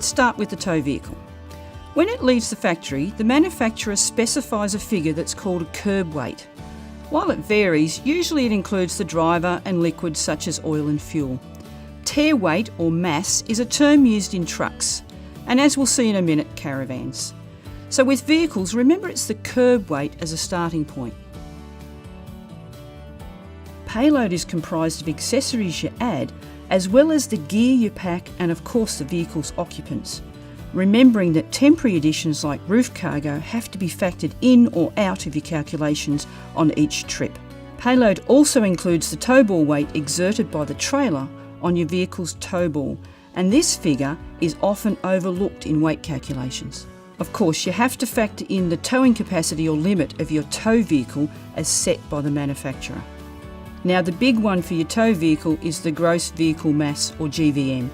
let's start with the tow vehicle. When it leaves the factory, the manufacturer specifies a figure that's called a kerb weight. While it varies, usually it includes the driver and liquids such as oil and fuel. Tare weight or mass is a term used in trucks, and as we'll see in a minute, caravans. So with vehicles, remember it's the kerb weight as a starting point. Payload is comprised of accessories you add, as well as the gear you pack and of course the vehicle's occupants. Remembering that temporary additions like roof cargo have to be factored in or out of your calculations on each trip. Payload also includes the tow ball weight exerted by the trailer on your vehicle's tow ball, and this figure is often overlooked in weight calculations. Of course, you have to factor in the towing capacity or limit of your tow vehicle as set by the manufacturer. Now the big one for your tow vehicle is the gross vehicle mass or GVM.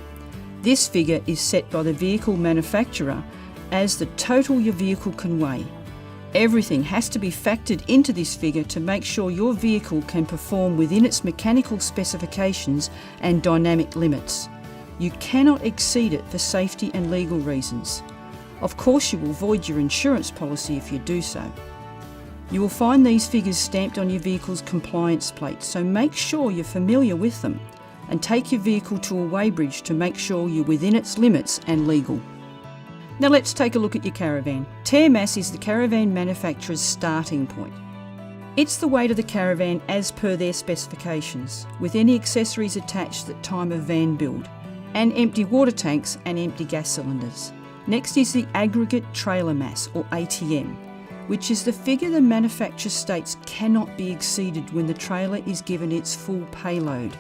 This figure is set by the vehicle manufacturer as the total your vehicle can weigh. Everything has to be factored into this figure to make sure your vehicle can perform within its mechanical specifications and dynamic limits. You cannot exceed it for safety and legal reasons. Of course, you will void your insurance policy if you do so. You will find these figures stamped on your vehicle's compliance plate, so make sure you're familiar with them and take your vehicle to a weighbridge to make sure you're within its limits and legal. Now let's take a look at your caravan. Tare mass is the caravan manufacturer's starting point. It's the weight of the caravan as per their specifications, with any accessories attached at time of van build, and empty water tanks and empty gas cylinders. Next is the aggregate trailer mass or ATM, which is the figure the manufacturer states cannot be exceeded when the trailer is given its full payload.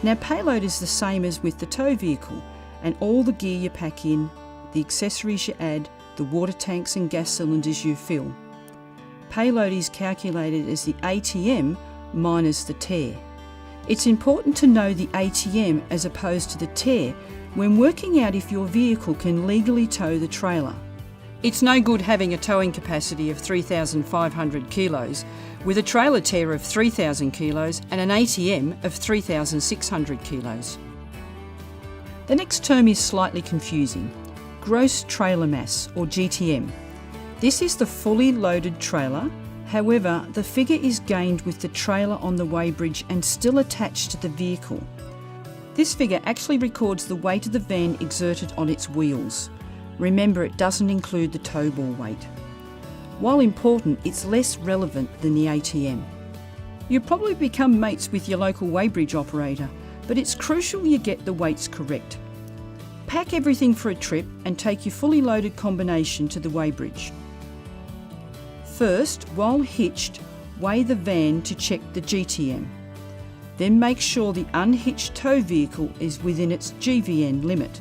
Now payload is the same as with the tow vehicle, and all the gear you pack in, the accessories you add, the water tanks and gas cylinders you fill. Payload is calculated as the ATM minus the tare. It's important to know the ATM as opposed to the tare when working out if your vehicle can legally tow the trailer. It's no good having a towing capacity of 3,500 kilos with a trailer tare of 3,000 kilos and an ATM of 3,600 kilos. The next term is slightly confusing. Gross trailer mass or GTM. This is the fully loaded trailer. However, the figure is gained with the trailer on the weighbridge and still attached to the vehicle. This figure actually records the weight of the van exerted on its wheels. Remember, it doesn't include the tow ball weight. While important, it's less relevant than the ATM. You'll probably become mates with your local weighbridge operator, but it's crucial you get the weights correct. Pack everything for a trip and take your fully loaded combination to the weighbridge. First, while hitched, weigh the van to check the GTM. Then make sure the unhitched tow vehicle is within its GVN limit,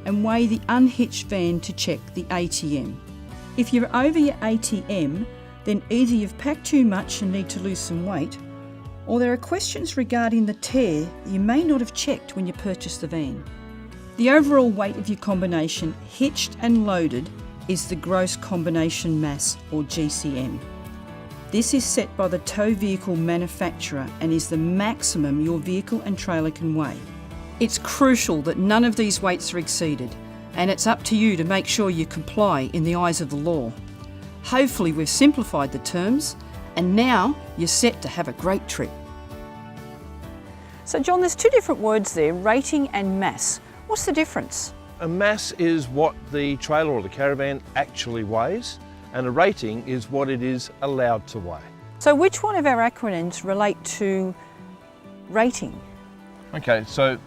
and weigh the unhitched van to check the ATM. If you're over your ATM, then either you've packed too much and need to lose some weight, or there are questions regarding the tare you may not have checked when you purchased the van. The overall weight of your combination, hitched and loaded, is the gross combination mass or GCM. This is set by the tow vehicle manufacturer and is the maximum your vehicle and trailer can weigh. It's crucial that none of these weights are exceeded, and it's up to you to make sure you comply in the eyes of the law. Hopefully we've simplified the terms, and now you're set to have a great trip. So John, there's two different words there, rating and mass. What's the difference? A mass is what the trailer or the caravan actually weighs, and a rating is what it is allowed to weigh. So which one of our acronyms relate to rating? Okay, so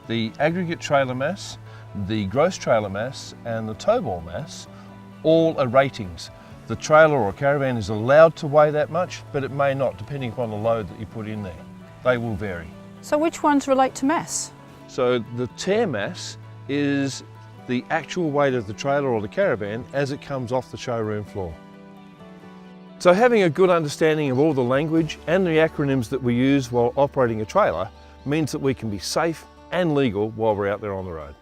the aggregate trailer mass, the gross trailer mass and the tow ball mass all are ratings. The trailer or caravan is allowed to weigh that much, but it may not, depending upon the load that you put in there. They will vary. So which ones relate to mass? So the tare mass is the actual weight of the trailer or the caravan as it comes off the showroom floor. So having a good understanding of all the language and the acronyms that we use while operating a trailer means that we can be safe and legal while we're out there on the road.